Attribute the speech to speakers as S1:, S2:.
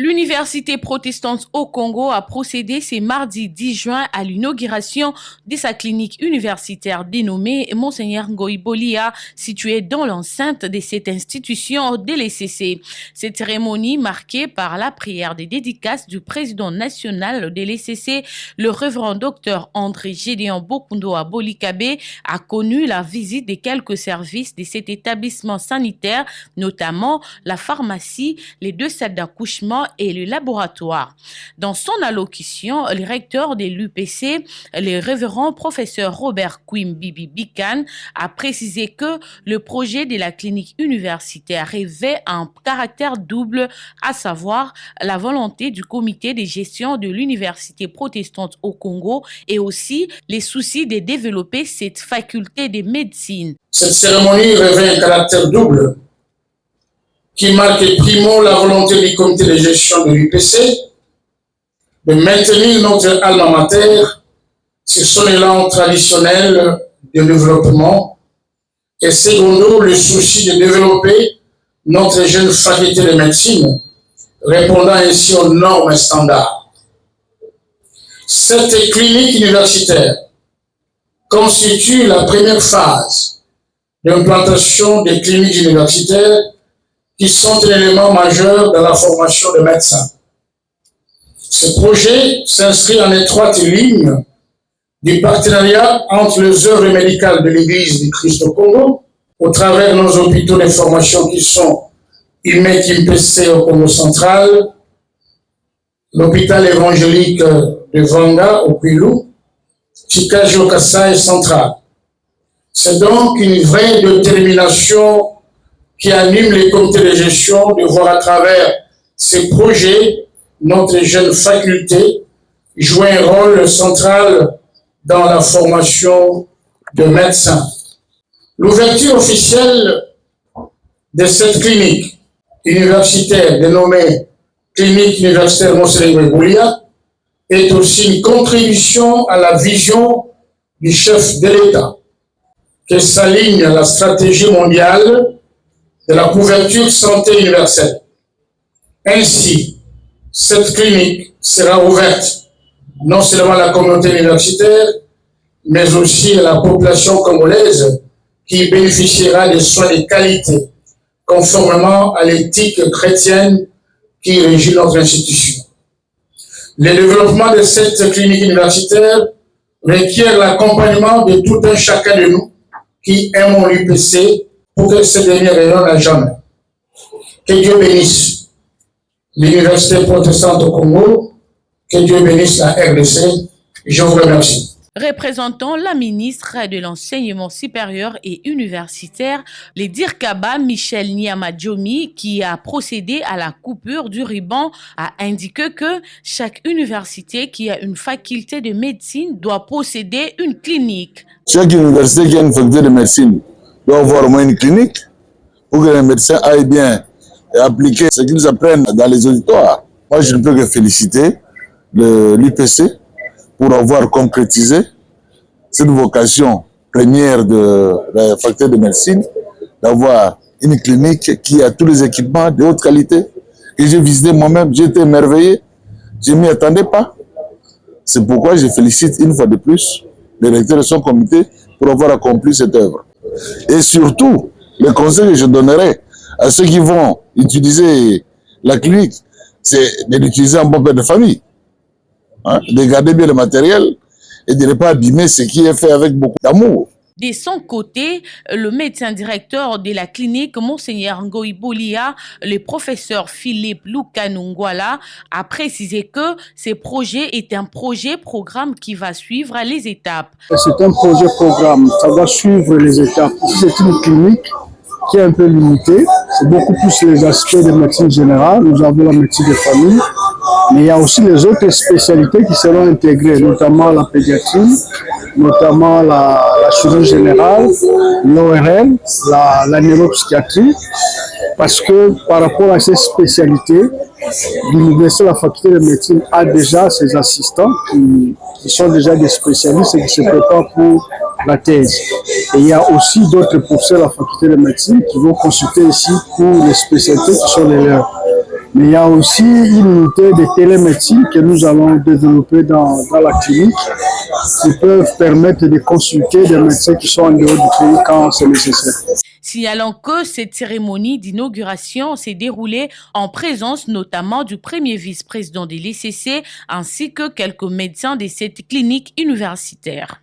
S1: L'Université protestante au Congo a procédé ce mardi 10 juin à l'inauguration de sa clinique universitaire dénommée Monseigneur Ngoï Bolia, située dans l'enceinte de cette institution de l'ECC. Cette cérémonie, marquée par la prière des dédicaces du président national de l'ECC, le révérend docteur André Gédéon Bokundoa Bolikabe, a connu la visite de quelques services de cet établissement sanitaire, notamment la pharmacie, les 2 salles d'accouchement et le laboratoire. Dans son allocution, le recteur de l'UPC, le révérend professeur Robert Kwimbibi Bikan, a précisé que le projet de la clinique universitaire revêt un caractère double, à savoir la volonté du comité de gestion de l'université protestante au Congo et aussi les soucis de développer cette faculté de médecine.
S2: Cette cérémonie revêt un caractère double qui marque primo la volonté du comité de gestion de l'UPC de maintenir notre alma mater sur son élan traditionnel de développement et secondo le souci de développer notre jeune faculté de médecine, répondant ainsi aux normes standards. Cette clinique universitaire constitue la première phase d'implantation des cliniques universitaires qui sont un élément majeur dans la formation de médecins. Ce projet s'inscrit en étroite ligne du partenariat entre les œuvres médicales de l'Église du Christ au Congo, au travers de nos hôpitaux de formation qui sont IMEC IMPC au Congo central, l'hôpital évangélique de Vanga au Kwilu, Chikaji au Kasaï central. C'est donc une vraie détermination qui anime les comités de gestion de voir à travers ces projets notre jeune faculté jouer un rôle central dans la formation de médecins. L'ouverture officielle de cette clinique universitaire dénommée Clinique universitaire Monseigneur Ngoï Bolia est aussi une contribution à la vision du chef de l'État qui s'aligne à la stratégie mondiale de la couverture santé universelle. Ainsi, cette clinique sera ouverte non seulement à la communauté universitaire, mais aussi à la population congolaise qui bénéficiera de soins de qualité, conformément à l'éthique chrétienne qui régit notre institution. Le développement de cette clinique universitaire requiert l'accompagnement de tout un chacun de nous qui aimons l'UPC pour que ce dernier rayonne à jamais. Que Dieu bénisse l'Université protestante au Congo, que Dieu bénisse la RDC. Je vous remercie.
S1: Représentant la ministre de l'Enseignement supérieur et universitaire, le Dirkaba Michel Niamadjomi, qui a procédé à la coupure du ruban, a indiqué que chaque université qui a une faculté de médecine doit posséder une clinique.
S3: Chaque université qui a une faculté de médecine doit avoir au moins une clinique pour que les médecins aillent bien appliquer ce qu'ils apprennent dans les auditoires. Moi, je ne peux que féliciter l'UPC pour avoir concrétisé cette vocation première de la faculté de médecine, d'avoir une clinique qui a tous les équipements de haute qualité. Et j'ai visité moi-même, j'ai été émerveillé, je ne m'y attendais pas. C'est pourquoi je félicite une fois de plus le recteur de son comité pour avoir accompli cette œuvre. Et surtout, le conseil que je donnerai à ceux qui vont utiliser la clinique, c'est de l'utiliser en bon père de famille. De garder bien le matériel et de ne pas abîmer ce qui est fait avec beaucoup d'amour.
S1: De son côté, le médecin directeur de la clinique Monseigneur Ngoï Bolia, le professeur Philippe Lukanungwala, a précisé que ce projet est un projet-programme qui va suivre les étapes.
S4: C'est un projet-programme, ça va suivre les étapes. C'est une clinique qui est un peu limitée, c'est beaucoup plus les aspects de médecine générale. Nous avons la médecine de famille, mais il y a aussi les autres spécialités qui seront intégrées, notamment la pédiatrie, notamment la chirurgie générale, l'ORL, la neuropsychiatrie, parce que par rapport à ces spécialités, l'université, la faculté de médecine a déjà ses assistants qui sont déjà des spécialistes et qui se préparent pour la thèse. Et il y a aussi d'autres professeurs de la faculté de médecine qui vont consulter ici pour les spécialités qui sont les leurs. Mais il y a aussi une unité de télémédecine que nous allons développer dans la clinique qui peuvent permettre de consulter des médecins qui sont en dehors du pays quand c'est nécessaire.
S1: Signalant que cette cérémonie d'inauguration s'est déroulée en présence notamment du premier vice-président de l'ICC ainsi que quelques médecins de cette clinique universitaire.